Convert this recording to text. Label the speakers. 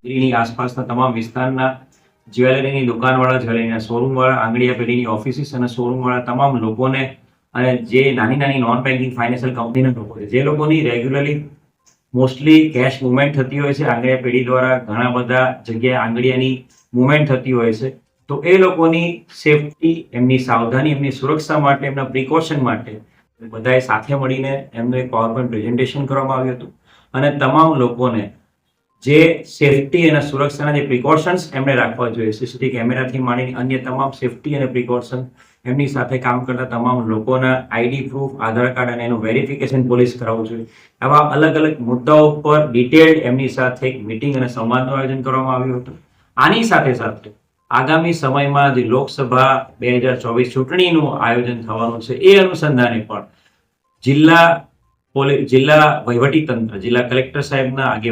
Speaker 1: ની આસપાસના તમામ વિસ્તારના જ્વેલરીની દુકાનવાળા, જ્વેલરીના શોરૂમવાળા, આંગળીયા પેઢીની ઓફિસીસ અને શોરૂમવાળા તમામ લોકોને અને જે નાની નોન બેન્કિંગ ફાઇનાન્શિયલ કંપનીના લોકો છે, જે લોકોની રેગ્યુલરલી મોસ્ટલી કેશ મુવમેન્ટ થતી હોય છે, આંગળીયા પેઢી દ્વારા ઘણા બધા જગ્યાએ આંગળીયાની મુવમેન્ટ થતી હોય છે, તો એ લોકોની સેફટી, એમની સાવધાની, એમની સુરક્ષા માટે, એમના પ્રિકોશન માટે બધાએ સાથે મળીને એમનું એક પાવરપોઈન્ટ પ્રેઝન્ટેશન કરવામાં આવ્યું હતું અને તમામ લોકોને જે સેફટી અને સુરક્ષાના જે પ્રિકોશન્સ એમણે રાખવા જોઈએ, સીસીટીવી કેમેરાથી માંડીને અન્ય તમામ સેફટી અને પ્રિકોશન એમની સાથે કામ કરતા તમામ લોકોના આઈડી પ્રૂફ, આધાર કાર્ડ અને એનું વેરિફિકેશન પોલીસ કરાવવું જોઈએ. આવા અલગ અલગ મુદ્દાઓ પર ડિટેલ્ડ એમની સાથે એક મિટિંગ અને સંવાદનું આયોજન કરવામાં આવ્યું હતું. આની સાથે સાથે આગામી સમયમાં જે લોકસભા 2024 ચૂંટણીનું આયોજન થવાનું છે, એ અનુસંધાને પણ જિલ્લા વહીવટી તંત્ર, જિલ્લા કલેક્ટર સાહેબના આગેવાની